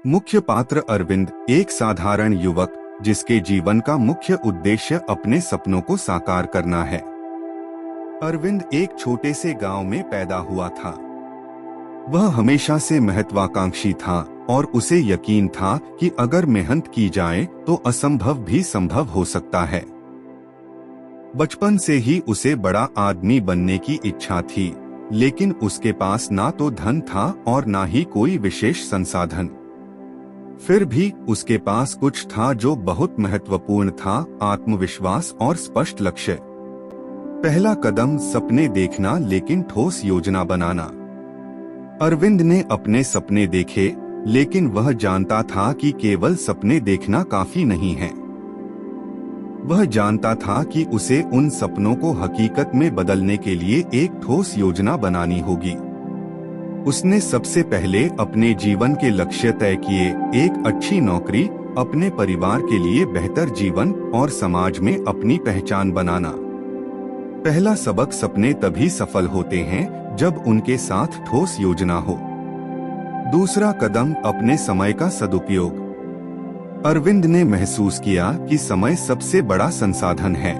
मुख्य पात्र अरविंद एक साधारण युवक जिसके जीवन का मुख्य उद्देश्य अपने सपनों को साकार करना है। अरविंद एक छोटे से गांव में पैदा हुआ था। वह हमेशा से महत्वाकांक्षी था और उसे यकीन था कि अगर मेहनत की जाए तो असंभव भी संभव हो सकता है। बचपन से ही उसे बड़ा आदमी बनने की इच्छा थी, लेकिन उसके पास ना तो धन था और ना ही कोई विशेष संसाधन। फिर भी उसके पास कुछ था जो बहुत महत्वपूर्ण था, आत्मविश्वास और स्पष्ट लक्ष्य। पहला कदम सपने देखना, लेकिन ठोस योजना बनाना। अरविंद ने अपने सपने देखे, लेकिन वह जानता था कि केवल सपने देखना काफी नहीं है। वह जानता था कि उसे उन सपनों को हकीकत में बदलने के लिए एक ठोस योजना बनानी होगी। उसने सबसे पहले अपने जीवन के लक्ष्य तय किए, एक अच्छी नौकरी, अपने परिवार के लिए बेहतर जीवन और समाज में अपनी पहचान बनाना। पहला सबक, सपने तभी सफल होते हैं जब उनके साथ ठोस योजना हो। दूसरा कदम, अपने समय का सदुपयोग। अरविंद ने महसूस किया कि समय सबसे बड़ा संसाधन है।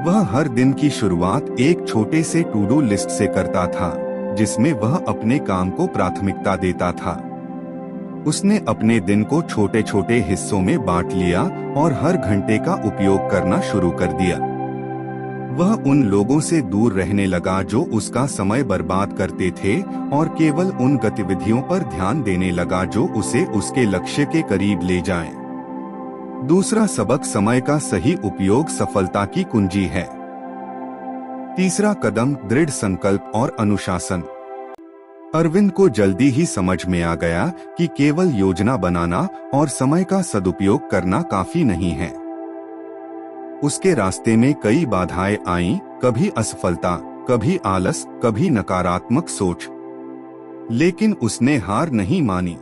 वह हर दिन की शुरुआत एक छोटे से टू डू लिस्ट से करता था, जिसमें वह अपने काम को प्राथमिकता देता था। उसने अपने दिन को छोटे छोटे हिस्सों में बांट लिया और हर घंटे का उपयोग करना शुरू कर दिया। वह उन लोगों से दूर रहने लगा जो उसका समय बर्बाद करते थे और केवल उन गतिविधियों पर ध्यान देने लगा जो उसे उसके लक्ष्य के करीब ले जाएं। दूसरा सबक, समय का सही उपयोग सफलता की कुंजी है। तीसरा कदम, दृढ़ संकल्प और अनुशासन। अरविंद को जल्दी ही समझ में आ गया कि केवल योजना बनाना और समय का सदुपयोग करना काफी नहीं है। उसके रास्ते में कई बाधाएं आईं, कभी असफलता, कभी आलस, कभी नकारात्मक सोच। लेकिन उसने हार नहीं मानी।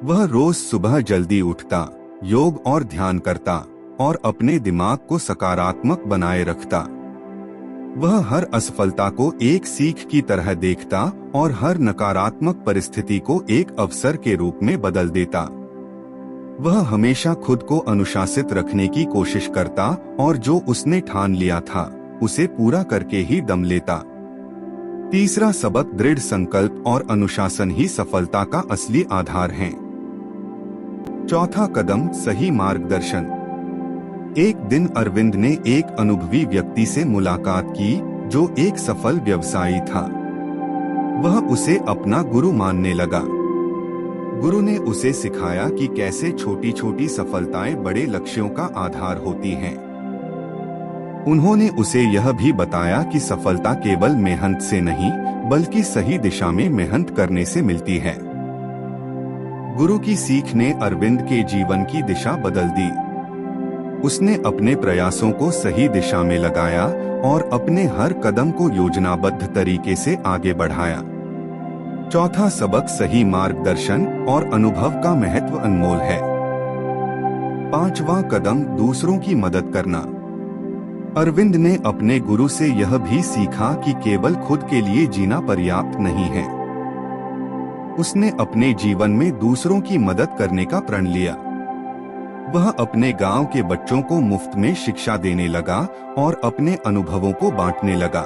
वह रोज सुबह जल्दी उठता, योग और ध्यान करता और अपने दिमाग को सकारात्मक बनाए रखता। वह हर असफलता को एक सीख की तरह देखता और हर नकारात्मक परिस्थिति को एक अवसर के रूप में बदल देता। वह हमेशा खुद को अनुशासित रखने की कोशिश करता और जो उसने ठान लिया था उसे पूरा करके ही दम लेता। तीसरा सबक, दृढ़ संकल्प और अनुशासन ही सफलता का असली आधार हैं। चौथा कदम, सही मार्गदर्शन। एक दिन अरविंद ने एक अनुभवी व्यक्ति से मुलाकात की जो एक सफल व्यवसायी था। वह उसे अपना गुरु मानने लगा। गुरु ने उसे सिखाया कि कैसे छोटी छोटी सफलताएं बड़े लक्ष्यों का आधार होती हैं। उन्होंने उसे यह भी बताया कि सफलता केवल मेहनत से नहीं, बल्कि सही दिशा में मेहनत करने से मिलती है। गुरु की सीख ने अरविंद के जीवन की दिशा बदल दी। उसने अपने प्रयासों को सही दिशा में लगाया और अपने हर कदम को योजनाबद्ध तरीके से आगे बढ़ाया। चौथा सबक, सही मार्गदर्शन और अनुभव का महत्व अनमोल है। पांचवा कदम, दूसरों की मदद करना। अरविंद ने अपने गुरु से यह भी सीखा कि केवल खुद के लिए जीना पर्याप्त नहीं है। उसने अपने जीवन में दूसरों की मदद करने का प्रण लिया। वह अपने गांव के बच्चों को मुफ्त में शिक्षा देने लगा और अपने अनुभवों को बांटने लगा।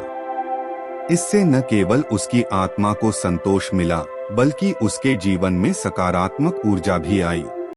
इससे न केवल उसकी आत्मा को संतोष मिला, बल्कि उसके जीवन में सकारात्मक ऊर्जा भी आई।